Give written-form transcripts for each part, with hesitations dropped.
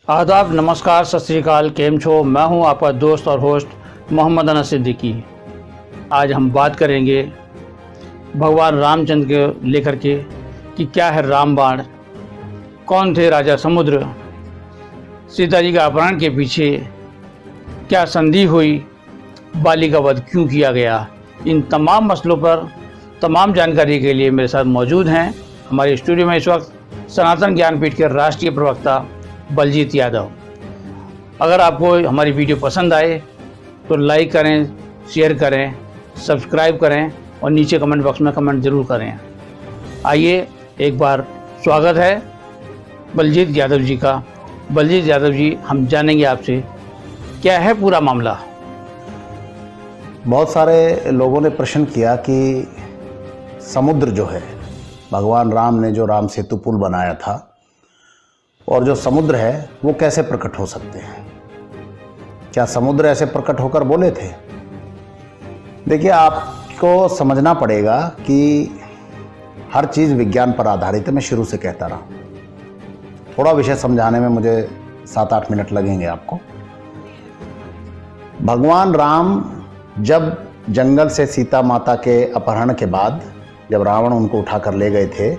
आदाब, नमस्कार, सत श्री अकाल। केम छो। मैं हूं आपका दोस्त और होस्ट मोहम्मद अनस सिद्दीकी। आज हम बात करेंगे भगवान रामचंद्र के लेकर के कि क्या है रामबाण, कौन थे राजा समुद्र, सीता जी के अपहरण के पीछे क्या संधि हुई, बाली का वध क्यों किया गया। इन तमाम मसलों पर तमाम जानकारी के लिए मेरे साथ मौजूद हैं हमारे स्टूडियो में इस वक्त सनातन ज्ञानपीठ के राष्ट्रीय प्रवक्ता बलजीत यादव। अगर आपको हमारी वीडियो पसंद आए तो लाइक करें, शेयर करें, सब्सक्राइब करें और नीचे कमेंट बॉक्स में कमेंट ज़रूर करें। आइए एक बार स्वागत है बलजीत यादव जी का। बलजीत यादव जी, हम जानेंगे आपसे क्या है पूरा मामला। बहुत सारे लोगों ने प्रश्न किया कि समुद्र जो है, भगवान राम ने जो राम सेतु पुल बनाया था और जो समुद्र है वो कैसे प्रकट हो सकते हैं। क्या समुद्र ऐसे प्रकट होकर बोले थे? देखिए, आपको समझना पड़ेगा कि हर चीज़ विज्ञान पर आधारित है। मैं शुरू से कहता रहा, थोड़ा विषय समझाने में मुझे 7-8 मिनट लगेंगे आपको। भगवान राम जब जंगल से सीता माता के अपहरण के बाद जब रावण उनको उठाकर ले गए थे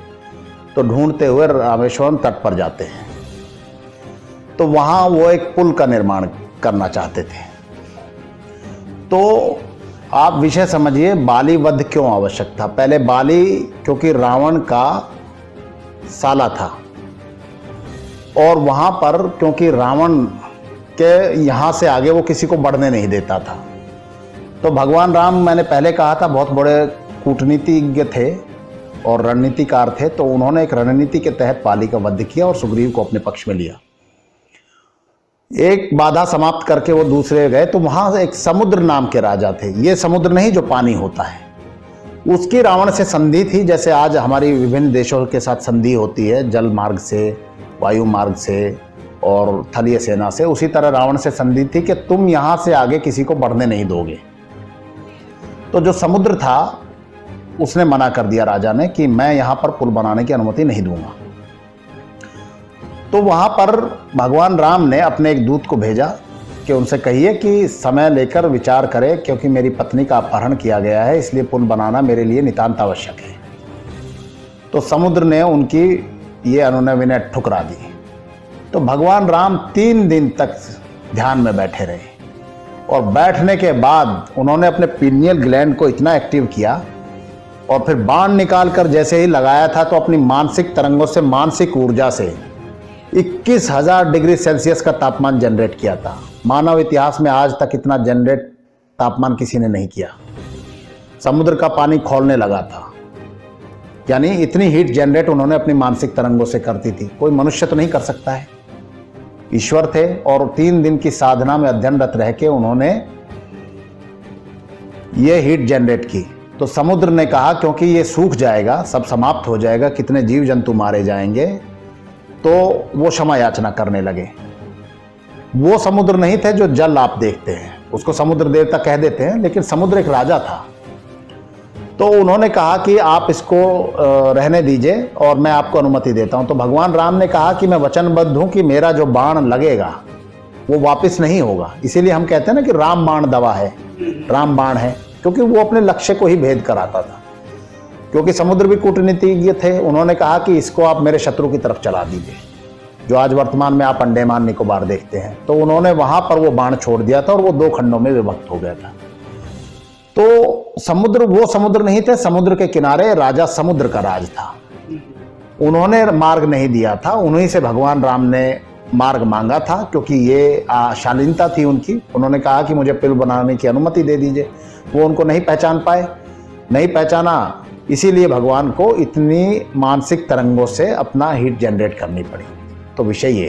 तो ढूंढते हुए रामेश्वरम तट पर जाते हैं। तो वहाँ वो एक पुल का निर्माण करना चाहते थे। तो आप विषय समझिए, बाली वध क्यों आवश्यक था। पहले बाली क्योंकि रावण का साला था और वहाँ पर क्योंकि रावण के यहाँ से आगे वो किसी को बढ़ने नहीं देता था। तो भगवान राम, मैंने पहले कहा था, बहुत बड़े कूटनीतिज्ञ थे और रणनीतिकार थे। तो उन्होंने एक रणनीति के तहत बाली का वध किया और सुग्रीव को अपने पक्ष में लिया। एक बाधा समाप्त करके वो दूसरे गए तो वहां एक समुद्र नाम के राजा थे। ये समुद्र नहीं जो पानी होता है, उसकी रावण से संधि थी। जैसे आज हमारी विभिन्न देशों के साथ संधि होती है, जल मार्ग से, वायु मार्ग से और थलीय सेना से, उसी तरह रावण से संधि थी कि तुम यहां से आगे किसी को बढ़ने नहीं दोगे। तो जो समुद्र था उसने मना कर दिया राजा ने कि मैं यहां पर पुल बनाने की अनुमति नहीं दूंगा। तो वहां पर भगवान राम ने अपने एक दूत को भेजा कि उनसे कहिए कि समय लेकर विचार करें, क्योंकि मेरी पत्नी का अपहरण किया गया है, इसलिए पुल बनाना मेरे लिए नितांत आवश्यक है। तो समुद्र ने उनकी ये अनुनय विनय ठुकरा दी। तो भगवान राम 3 दिन तक ध्यान में बैठे रहे और बैठने के बाद उन्होंने अपने पीनियल ग्लैंड को इतना एक्टिव किया और फिर बाण निकालकर जैसे ही लगाया था तो अपनी मानसिक तरंगों से, मानसिक ऊर्जा से 21,000 डिग्री सेल्सियस का तापमान जनरेट किया था। मानव इतिहास में आज तक इतना जनरेट तापमान किसी ने नहीं किया। समुद्र का पानी खौलने लगा था, यानी इतनी हीट जनरेट उन्होंने अपनी मानसिक तरंगों से करती थी। कोई मनुष्य तो नहीं कर सकता है, ईश्वर थे। और 3 दिन की साधना में अध्ययनरत रह के उन्होंने ये हीट जनरेट की। तो समुद्र ने कहा क्योंकि ये सूख जाएगा, सब समाप्त हो जाएगा, कितने जीव जंतु मारे जाएंगे, तो वो क्षमा याचना करने लगे। वो समुद्र नहीं थे जो जल आप देखते हैं, उसको समुद्र देवता कह देते हैं, लेकिन समुद्र एक राजा था। तो उन्होंने कहा कि आप इसको रहने दीजिए और मैं आपको अनुमति देता हूं। तो भगवान राम ने कहा कि मैं वचनबद्ध हूं कि मेरा जो बाण लगेगा वो वापस नहीं होगा। इसीलिए हम कहते हैं ना कि राम बाण दवा है, राम बाण है, क्योंकि वो अपने लक्ष्य को ही भेद कराता था। क्योंकि समुद्र भी कूटनीतिज्ञ थे, उन्होंने कहा कि इसको आप मेरे शत्रु की तरफ चला दीजिए, जो आज वर्तमान में आप अंडमान निकोबार देखते हैं। तो उन्होंने वहां पर वो बाण छोड़ दिया था और वो 2 खंडों में विभक्त हो गया था। तो समुद्र वो समुद्र नहीं थे, समुद्र के किनारे राजा समुद्र का राज था। उन्होंने मार्ग नहीं दिया था, उन्हीं से भगवान राम ने मार्ग मांगा था, क्योंकि ये शालीनता थी उनकी। उन्होंने कहा कि मुझे पुल बनाने की अनुमति दे दीजिए। वो उनको नहीं पहचान पाए, नहीं पहचाना, इसीलिए भगवान को इतनी मानसिक तरंगों से अपना हीट जनरेट करनी पड़ी। तो विषय ये है।